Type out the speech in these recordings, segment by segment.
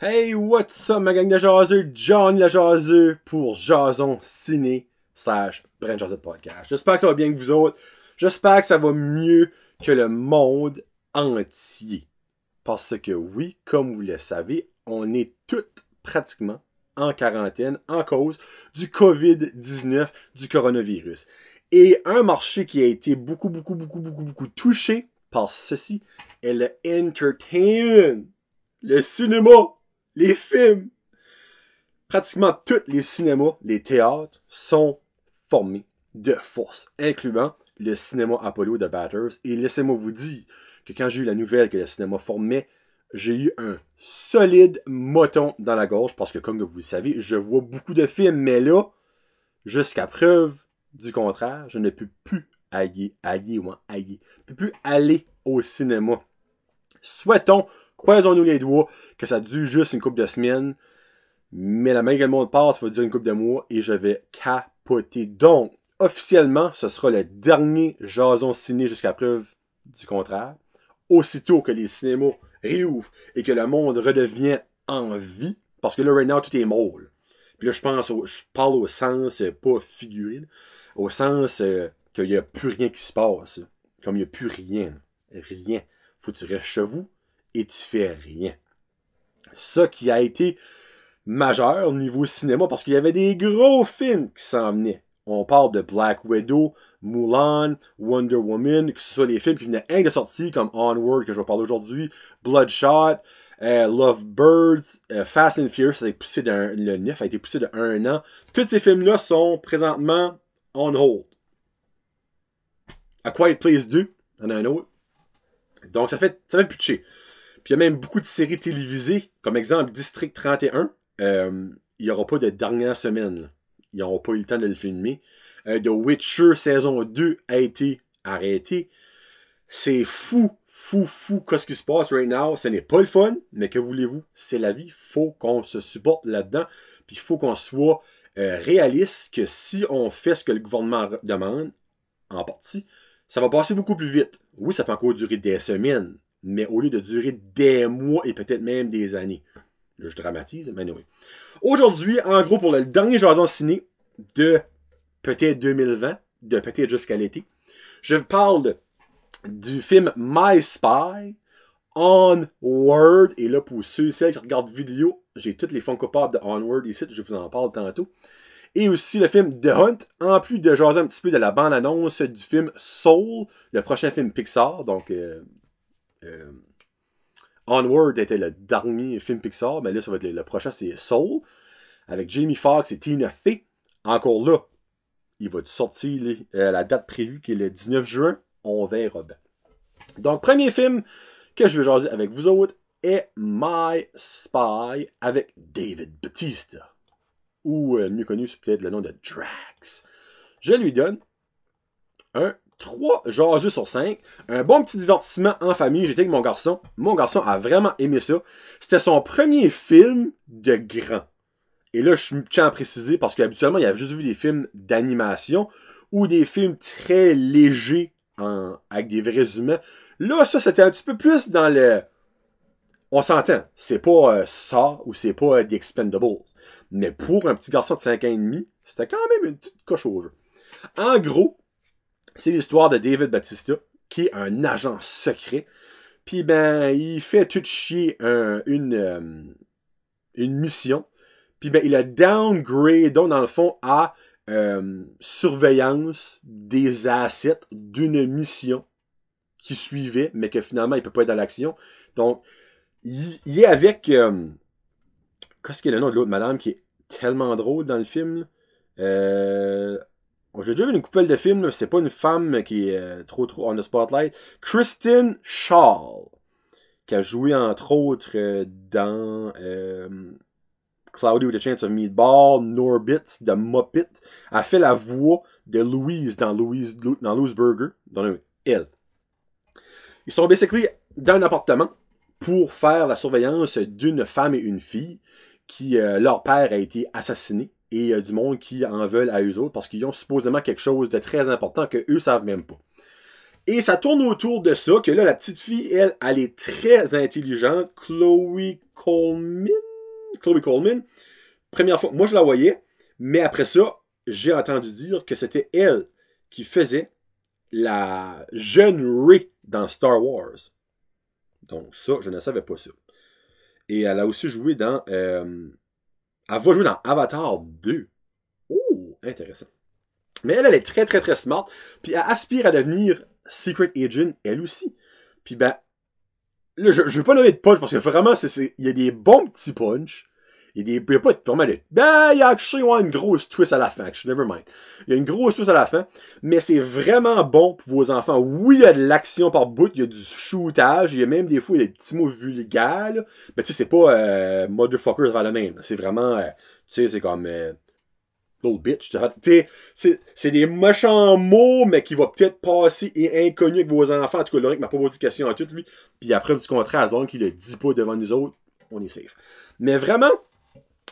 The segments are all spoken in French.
Hey, what's up ma gang de jaseux, John le jaseux pour Jason Ciné / Brand Jazette Podcast. J'espère que ça va bien que vous autres. J'espère que ça va mieux que le monde entier. Parce que oui, comme vous le savez, on est toutes pratiquement en quarantaine en cause du COVID-19, du coronavirus. Et un marché qui a été beaucoup touché par ceci est le entertainment, le cinéma. Les films, pratiquement tous les cinémas, les théâtres sont formés de force, incluant le cinéma Apollo de Batters. Et laissez-moi vous dire que quand j'ai eu la nouvelle que le cinéma formait, j'ai eu un solide moton dans la gorge parce que, comme vous le savez, je vois beaucoup de films, mais là, jusqu'à preuve du contraire, je ne peux plus aller au cinéma. Souhaitons, croisons-nous les doigts, que ça dure juste une couple de semaines. Mais la main que le monde passe, ça va dire une couple de mois et je vais capoter. Donc, officiellement, ce sera le dernier Jason Ciné jusqu'à preuve du contraire. Aussitôt que les cinémas réouvrent et que le monde redevient en vie, parce que là, right now, tout est mort. Puis là, je parle au sens, pas figuré, au sens qu'il n'y a plus rien qui se passe. Comme il n'y a plus rien. Rien. Faut que tu restes chez vous et tu fais rien. Ça qui a été majeur au niveau cinéma parce qu'il y avait des gros films qui s'en venaient. On parle de Black Widow, Mulan, Wonder Woman, que ce soit les films qui venaient de sortir comme Onward que je vais parler aujourd'hui, Bloodshot, Lovebirds, Fast and Furious, le 9 a été poussé de 1 an. Tous ces films-là sont présentement on hold. A Quiet Place 2, il y en a un autre. Donc ça fait pitcher. Puis il y a même beaucoup de séries télévisées, comme exemple District 31. Il n'y aura pas de dernière semaine. Là. Ils n'auront pas eu le temps de le filmer. The Witcher saison 2 a été arrêté. C'est fou qu'est-ce qui se passe right now. Ce n'est pas le fun, mais que voulez-vous? C'est la vie. Il faut qu'on se supporte là-dedans. Puis il faut qu'on soit réaliste que si on fait ce que le gouvernement demande, en partie, ça va passer beaucoup plus vite. Oui, ça peut encore durer des semaines, mais au lieu de durer des mois et peut-être même des années. Là, je dramatise, mais oui. Aujourd'hui, en gros, pour le dernier Jason Ciné de peut-être 2020, de peut-être jusqu'à l'été, je parle du film My Spy, Onward, et là, pour ceux et celles qui regardent vidéo, j'ai toutes les Funko Pop de Onward ici, je vous en parle tantôt. Et aussi le film The Hunt, en plus de jaser un petit peu de la bande-annonce du film Soul, le prochain film Pixar. Donc, Onward était le dernier film Pixar, mais là, ça va être le prochain, c'est Soul, avec Jamie Foxx et Tina Fey. Encore là, il va sortir la date prévue, qui est le 19 juin. On verra bien. Donc, premier film que je vais jaser avec vous autres est My Spy avec David Bautista. Ou mieux connu sous peut-être le nom de Drax. Je lui donne un 3 jaseux sur 5. Un bon petit divertissement en famille. J'étais avec mon garçon. Mon garçon a vraiment aimé ça. C'était son premier film de grand. Et là, je tiens à préciser parce qu'habituellement, il avait juste vu des films d'animation ou des films très légers avec des vrais humains. Là, ça, c'était un petit peu plus dans le... On s'entend, c'est pas ça ou c'est pas The Expendables. Mais pour un petit garçon de 5 ans et demi, c'était quand même une petite coche au jeu. En gros, c'est l'histoire de David Bautista, qui est un agent secret. Puis ben, il fait tout chier une mission. Puis ben, il a downgrade, donc dans le fond, à surveillance des assets d'une mission qui suivait, mais que finalement, il peut pas être dans l'action. Donc, il est avec... qu'est-ce qu'il est le nom de l'autre madame qui est tellement drôle dans le film? J'ai déjà vu une couple de films, c'est pas une femme qui est trop on the spotlight. Kristen Schaal, qui a joué entre autres dans Cloudy with a Chance of Meatball, Norbit, de Muppet. Elle fait la voix de Louise dans Louise Burger. Donc, elle. Ils sont basically dans un appartement pour faire la surveillance d'une femme et une fille qui, leur père a été assassiné et il y a du monde qui en veulent à eux autres parce qu'ils ont supposément quelque chose de très important que eux savent même pas. Et ça tourne autour de ça, que là, la petite fille, elle est très intelligente. Chloe Coleman, Chloe Coleman, première fois, moi je la voyais, mais après ça, j'ai entendu dire que c'était elle qui faisait la jeune Rey dans Star Wars. Donc ça, je ne savais pas ça. Et elle a aussi joué dans... elle va jouer dans Avatar 2. Oh, intéressant. Mais elle est très, très, très smart. Puis elle aspire à devenir Secret Agent, elle aussi. Puis ben, là, je veux pas nommer de punch parce que vraiment, il y a des bons petits punch. Il y a pas vraiment de... Ben, il y a actually une grosse twist à la fin. Never mind. Il y a une grosse twist à la fin. Mais c'est vraiment bon pour vos enfants. Oui, il y a de l'action par bout. Il y a du shootage. Il y a même des fois, il y a des petits mots vulgaires. Là. Mais tu sais, c'est pas motherfuckers vers le même. C'est vraiment... tu sais, c'est comme... little bitch. C'est des méchants mots, mais qui vont peut-être passer et inconnus avec vos enfants. En tout cas, Loric m'a pas posé de question à tout, lui. Puis après, du contraire, à zone qu'il le dit pas devant nous autres, on est safe. Mais vraiment,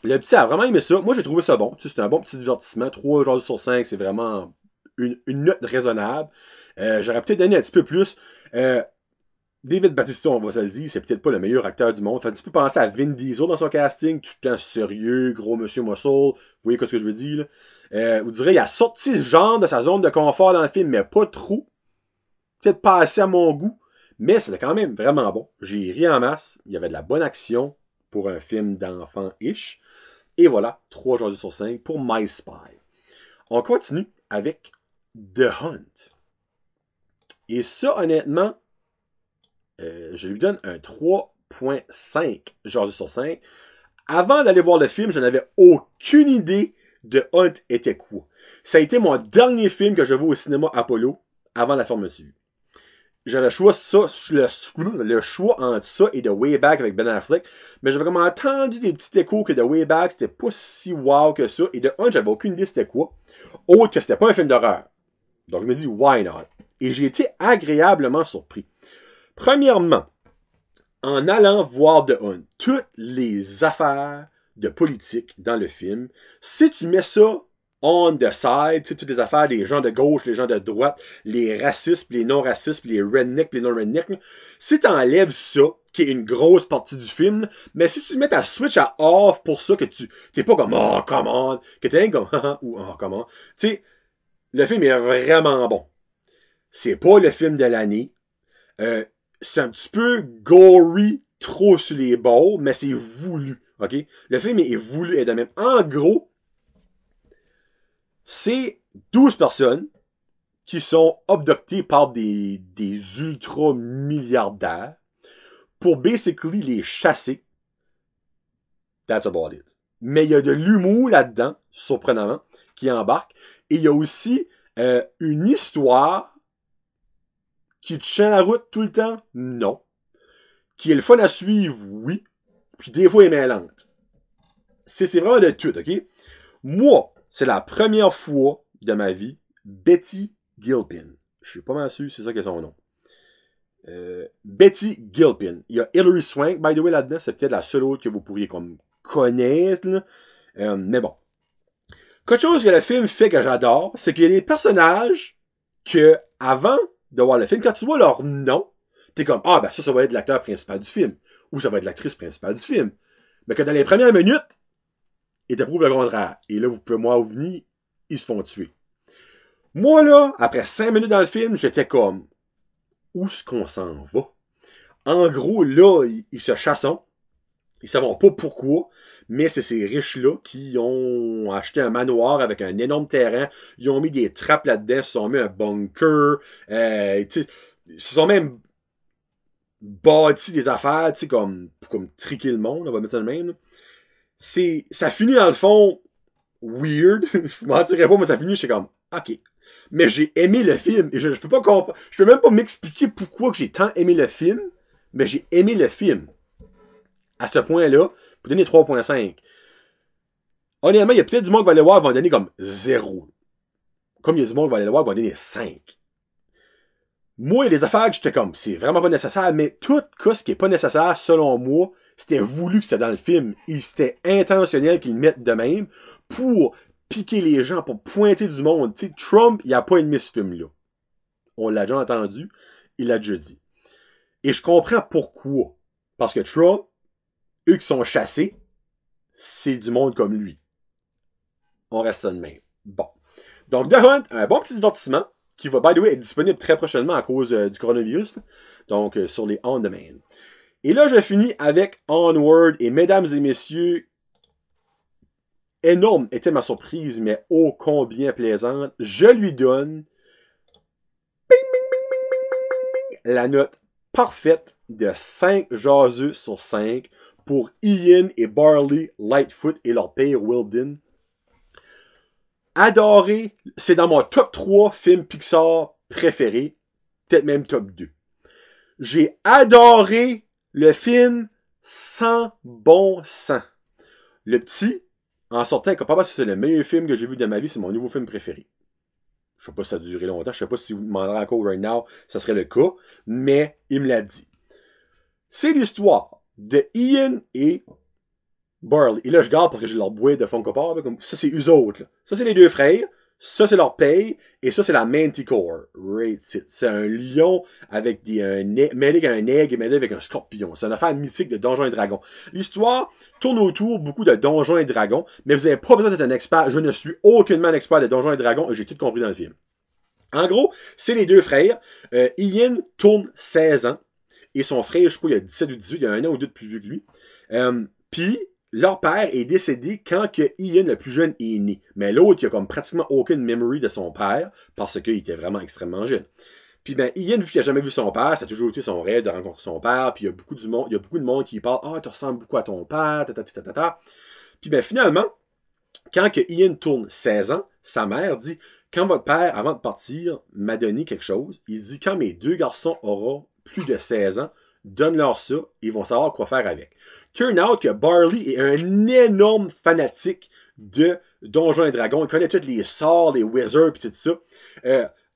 le petit a vraiment aimé ça. Moi, j'ai trouvé ça bon. Tu sais, c'est un bon petit divertissement. 3 jours sur 5, c'est vraiment une note raisonnable. J'aurais peut-être donné un petit peu plus. David Bautista, on va se le dire, c'est peut-être pas le meilleur acteur du monde. Fait un petit peu penser à Vin Diesel dans son casting, tout le temps sérieux, gros monsieur Muscle. Vous voyez ce que je veux dire, là? Vous direz, il a sorti ce genre de sa zone de confort dans le film, mais pas trop. Peut-être pas assez à mon goût, mais c'était quand même vraiment bon. J'ai ri en masse. Il y avait de la bonne action pour un film d'enfant-ish. Et voilà, 3 jours sur 5 pour My Spy. On continue avec The Hunt. Et ça, honnêtement, je lui donne un 3.5 jours sur 5. Avant d'aller voir le film, je n'avais aucune idée de Hunt était quoi. Ça a été mon dernier film que je vois au cinéma Apollo avant la fermeture. J'avais le choix entre ça et The Way Back avec Ben Affleck, mais j'avais vraiment entendu des petits échos que The Way Back c'était pas si wow que ça, et de Hunt, j'avais aucune idée c'était quoi, autre que c'était pas un film d'horreur. Donc je me dis, why not? Et j'ai été agréablement surpris. Premièrement, en allant voir The Hunt, toutes les affaires de politique dans le film, si tu mets ça on the side, tu sais, toutes les affaires des gens de gauche, les gens de droite, les racistes, les non-racistes, les rednecks, les non-rednecks, si tu enlèves ça, qui est une grosse partie du film, mais si tu mets ta switch à off pour ça, que tu t'es pas comme oh, come on, que t'es comme ou oh, come on, tu sais, le film est vraiment bon. C'est pas le film de l'année. C'est un petit peu gory, trop sur les bords, mais c'est voulu, ok? Le film est voulu et de même. En gros, c'est 12 personnes qui sont abductées par des ultra-milliardaires pour basically les chasser. That's about it. Mais il y a de l'humour là-dedans, surprenamment, qui embarque. Et il y a aussi une histoire qui te tient la route tout le temps? Non. Qui est le fun à suivre? Oui. Puis des fois, elle est mêlante. C'est vraiment de tout, ok? Moi, c'est la première fois de ma vie, Betty Gilpin. Je suis pas mal sûr, c'est ça qui est son nom. Betty Gilpin. Il y a Hilary Swank, by the way, là-dedans. C'est peut-être la seule autre que vous pourriez comme connaître. Mais bon. Quelque chose que le film fait que j'adore, c'est qu'il y a des personnages que, avant de voir le film, quand tu vois leur nom, t'es comme, ah, ben ça va être l'acteur principal du film. Ou ça va être l'actrice principale du film. Mais que dans les premières minutes, ils te prouvent le contraire. Et là, vous pouvez voir venir, ils se font tuer. Moi, là, après 5 minutes dans le film, j'étais comme, où est-ce qu'on s'en va? En gros, là, ils se chassent. Ils ne savent pas pourquoi, mais c'est ces riches-là qui ont acheté un manoir avec un énorme terrain. Ils ont mis des trappes là-dedans, ils se sont mis un bunker. Ils se sont même bâti des affaires, tu sais, comme triquer le monde, on va mettre ça de même. Ça finit dans le fond weird. Je vous mentirais pas, mais ça finit, je suis comme, ok. Mais j'ai aimé le film, et je peux pas comprendre, je peux même pas m'expliquer pourquoi que j'ai tant aimé le film, mais j'ai aimé le film. À ce point-là, pour donner 3.5. Honnêtement, il y a peut-être du monde qui va aller voir, va donner comme 0. Comme il y a du monde qui va aller voir, va donner 5. Moi, il y a des affaires que j'étais comme, c'est vraiment pas nécessaire, mais tout ce qui est pas nécessaire, selon moi, c'était voulu que c'était dans le film. C'était intentionnel qu'ils le mettent de même pour piquer les gens, pour pointer du monde. Tu sais, Trump, il a pas aimé ce film-là. On l'a déjà entendu, il l'a déjà dit. Et je comprends pourquoi. Parce que Trump, eux qui sont chassés, c'est du monde comme lui. On reste ça de même. Bon. Donc, The Hunt, un bon petit divertissement qui va, by the way, être disponible très prochainement à cause du coronavirus. Donc, sur les on-demand. Et là, je finis avec Onward. Et mesdames et messieurs, énorme était ma surprise, mais ô combien plaisante. Je lui donne la note parfaite de 5 jaseux sur 5 pour Ian et Barley Lightfoot et leur père Wilden. Adoré, c'est dans mon top 3 films Pixar préférés, peut-être même top 2. J'ai adoré le film sans bon sens. Le petit, en sortant, capable, c'est le meilleur film que j'ai vu de ma vie, c'est mon nouveau film préféré. Je sais pas si ça a duré longtemps, je sais pas si vous demanderez encore right now, ça serait le cas, mais il me l'a dit. C'est l'histoire de Ian et Barley. Et là, je garde parce que j'ai leur boîte de Funko Pop. Comme ça, c'est eux autres. Là. Ça, c'est les deux frères. Ça, c'est leur paye. Et ça, c'est la Manticore. C'est un lion avec mêlé avec un aigle et mêlé avec un scorpion. C'est une affaire mythique de Donjons et Dragons. L'histoire tourne autour beaucoup de Donjons et Dragons, mais vous n'avez pas besoin d'être un expert. Je ne suis aucunement un expert de Donjons et Dragons et j'ai tout compris dans le film. En gros, c'est les deux frères. Ian tourne 16 ans et son frère, je sais pas, il a 17 ou 18, il y a un an ou deux de plus vieux que lui. Puis, leur père est décédé quand que Ian, le plus jeune, est né. Mais l'autre, il a comme pratiquement aucune memory de son père parce qu'il était vraiment extrêmement jeune. Puis ben, Ian, vu qu'il a jamais vu son père, ça a toujours été son rêve de rencontrer son père. Puis il y a beaucoup de monde qui parle « Ah, tu ressembles beaucoup à ton père, ta. » Puis ben, finalement, quand que Ian tourne 16 ans, sa mère dit « Quand votre père, avant de partir, m'a donné quelque chose, il dit « Quand mes deux garçons auront plus de 16 ans, donne-leur ça, ils vont savoir quoi faire avec. » Turn out que Barley est un énorme fanatique de Donjons et Dragons. Il connaît tous les sorts, les wizards et tout ça.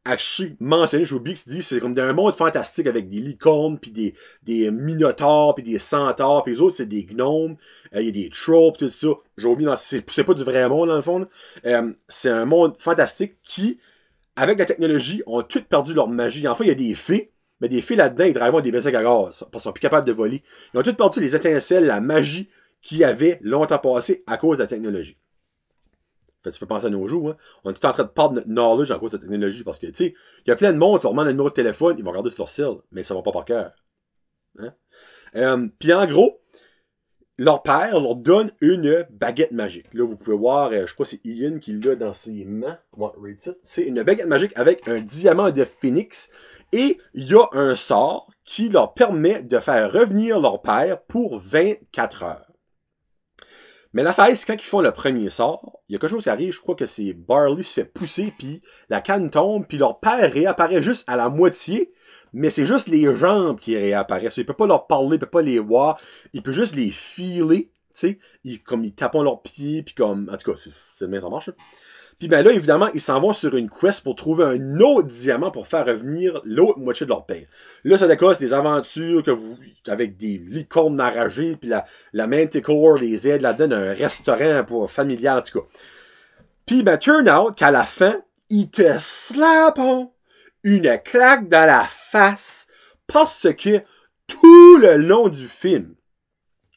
Actually, mentionné, j'ai oublié que c'est comme d'un monde fantastique avec des licornes, puis des minotaures, puis des centaures, puis les autres, c'est des gnomes. Il y a des trolls, tout ça. J'ai oublié, c'est pas du vrai monde, dans le fond. C'est un monde fantastique qui, avec la technologie, ont toutes perdu leur magie. Enfin, il y a des fées. Mais des filles là-dedans, ils drivaient des baisers à gaz, parce qu'ils sont plus capables de voler. Ils ont toutes perdu les étincelles, la magie qu'il y avait longtemps passé à cause de la technologie. Fait, tu peux penser à nos jours, hein. On est tout en train de perdre notre knowledge à cause de la technologie, parce que, tu sais, il y a plein de monde qui leur demande un numéro de téléphone, ils vont regarder sur leur cell, mais ça va pas par cœur. Hein? Puis en gros, leur père leur donne une baguette magique. Là, vous pouvez voir, je crois que c'est Ian qui l'a dans ses mains. C'est une baguette magique avec un diamant de phénix. Et il y a un sort qui leur permet de faire revenir leur père pour 24 heures. Mais l'affaire, c'est quand ils font le premier sort, il y a quelque chose qui arrive, je crois que c'est Barley se fait pousser, puis la canne tombe, puis leur père réapparaît juste à la moitié, mais c'est juste les jambes qui réapparaissent. Il peut pas leur parler, il peut pas les voir, il peut juste les filer, tu sais, comme ils tapent leurs pieds, puis comme, en tout cas, c'est bien ça marche. Puis ben là, évidemment, ils s'en vont sur une quest pour trouver un autre diamant pour faire revenir l'autre moitié de leur père. Là, ça décosse des aventures avec des licornes enragées, puis la Manticore les aide là-dedans, un restaurant pour familial, en tout cas. Puis ben, turn out qu'à la fin, ils te slapent une claque dans la face parce que tout le long du film,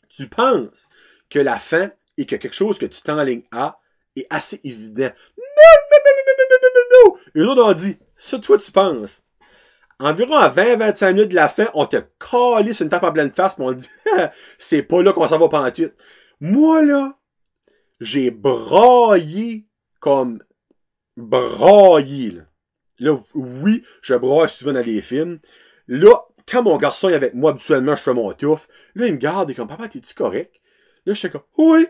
tu penses que la fin est que quelque chose que tu t'enlignes à est assez évident. Non! Eux autres ont dit, ça toi tu penses. Environ à 20-25 minutes de la fin, on te calisse une tape en pleine face, mais on dit, c'est pas là qu'on s'en va pantoute. Moi, là, j'ai braillé comme braillé, là. Là, oui, je braille souvent dans les films. Là, quand mon garçon est avec moi, habituellement, je fais mon touffe. Là, il me garde et comme, papa, t'es-tu correct? Là, je suis comme, oui.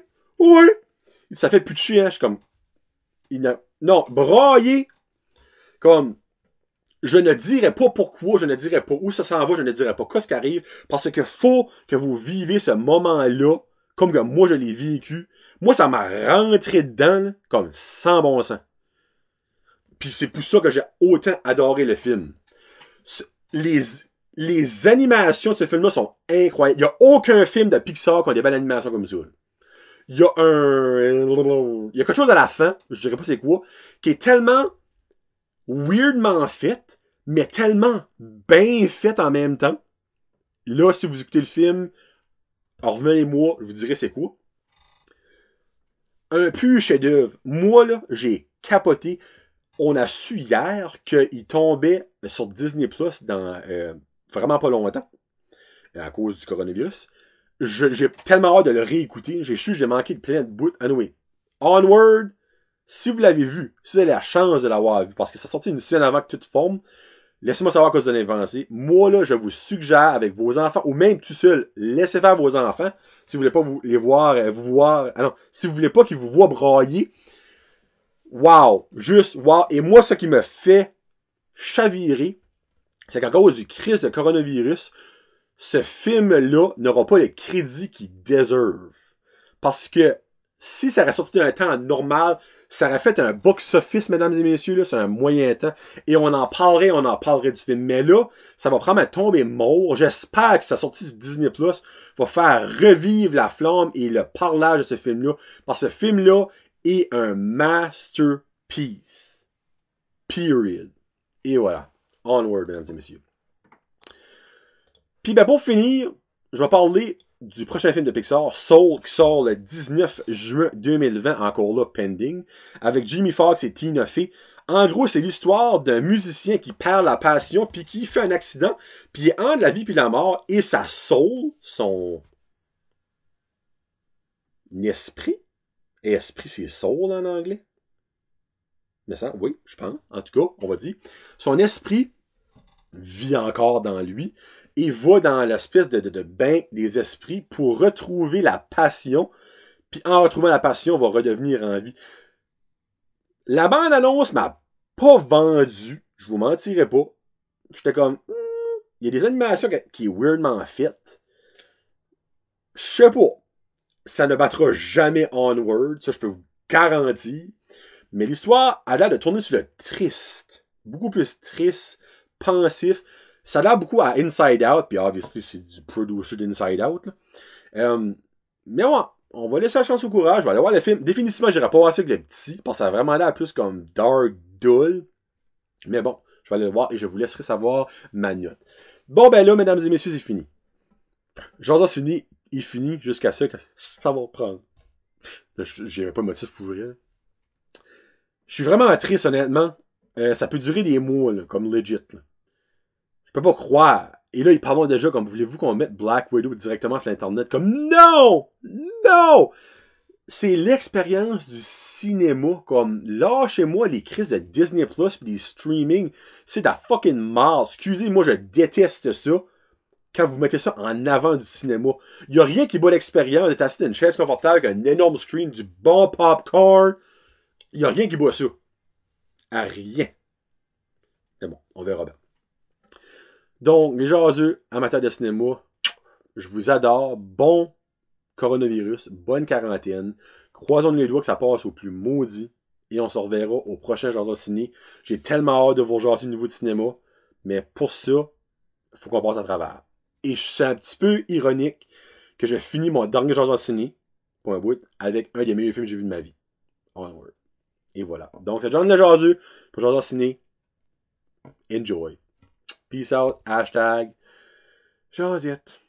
Ça fait plus de chien, je suis comme, non, brailler, comme, je ne dirais pas pourquoi, je ne dirais pas où ça s'en va, je ne dirais pas qu'est-ce qui arrive, parce que faut que vous vivez ce moment-là, comme que moi je l'ai vécu. Moi, ça m'a rentré dedans, là, comme sans bon sens. Puis c'est pour ça que j'ai autant adoré le film. Les animations de ce film-là sont incroyables. Il n'y a aucun film de Pixar qui a des belles animations comme ça. Il y a quelque chose à la fin, je dirais pas c'est quoi, qui est tellement weirdement fait, mais tellement bien fait en même temps. Là, si vous écoutez le film, revenez-moi, je vous dirai c'est quoi. Un pur chef-d'œuvre. Moi, là, j'ai capoté. On a su hier qu'il tombait sur Disney Plus dans vraiment pas longtemps, à cause du coronavirus. J'ai tellement hâte de le réécouter. J'ai manqué de plein de bouts. Anyway, Onward, si vous l'avez vu, si vous avez la chance de l'avoir vu, parce que ça sortit une semaine avant que tout forme, laissez-moi savoir ce que vous en avez pensé. Moi, là, je vous suggère avec vos enfants, ou même tout seul, laissez faire vos enfants. Si vous voulez pas les voir, si vous voulez pas qu'ils vous voient brailler, wow, juste wow. Et moi, ce qui me fait chavirer, c'est qu'à cause du crise de coronavirus, ce film-là n'aura pas le crédit qu'il deserve. Parce que si ça aurait sorti d'un temps normal, ça aurait fait un box-office, mesdames et messieurs, là, c'est un moyen temps. Et on en parlerait du film. Mais là, ça va probablement tomber mort. J'espère que sa sortie du Disney Plus va faire revivre la flamme et le parlage de ce film-là. Parce que ce film-là est un masterpiece. Period. Et voilà. Onward, mesdames et messieurs. Puis ben, pour finir, je vais parler du prochain film de Pixar, Soul, qui sort le 19 juin 2020, encore là, pending, avec Jamie Foxx et Tina Fey. En gros, c'est l'histoire d'un musicien qui perd la passion, puis qui fait un accident, puis il est entre la vie puis la mort, et sa soul, son esprit, et esprit c'est soul en anglais, mais ça, oui, je pense, en tout cas, on va dire, son esprit vit encore dans lui, et va dans l'espèce de bain des esprits pour retrouver la passion. Puis en retrouvant la passion, va redevenir en vie. La bande-annonce m'a pas vendu. Je vous mentirai pas. J'étais comme... il y a des animations qui est weirdement faites. Je sais pas. Ça ne battra jamais Onward. Ça, je peux vous garantir. Mais l'histoire a l'air de tourner sur le triste. Beaucoup plus triste, pensif. Ça a l'air beaucoup à Inside Out, puis obviously c'est du producer d'Inside Out. Mais ouais, on va laisser la chance au courage, je vais aller voir le film. Définitivement, j'irai pas voir ça avec le petit, parce que ça a vraiment l'air plus comme dark, dull. Mais bon, je vais aller le voir et je vous laisserai savoir ma note. Bon ben là, mesdames et messieurs, c'est fini. Jason Ciné, il finit jusqu'à ce que ça va prendre. J'ai pas de motif pour ouvrir. Je suis vraiment triste, honnêtement. Ça peut durer des mois, là, comme legit. Là. Je peux pas croire. Et là, ils parlent déjà comme, voulez-vous qu'on mette Black Widow directement sur Internet? Comme, non! Non! C'est l'expérience du cinéma. Comme, lâchez-moi les crises de Disney Plus pis les streaming. C'est de la fucking merde. Excusez-moi, je déteste ça. Quand vous mettez ça en avant du cinéma. Il y a rien qui bat l'expérience d'être assis dans une chaise confortable avec un énorme screen, du bon popcorn. Il y a rien qui bat ça. À rien. Mais bon, on verra bien. Donc, les jaseux, amateurs de cinéma, je vous adore. Bon coronavirus, bonne quarantaine. Croisons les doigts que ça passe au plus maudit. Et on se reverra au prochain Jason Ciné. J'ai tellement hâte de vous rejaser au niveau de cinéma. Mais pour ça, il faut qu'on passe à travers. Et je suis un petit peu ironique que je finis mon dernier Jason Ciné, pour un bout, avec un des meilleurs films que j'ai vu de ma vie. Onward. Et voilà. Donc, c'est John le jaseux pour Jason Ciné. Enjoy. Peace out. Hashtag Josette.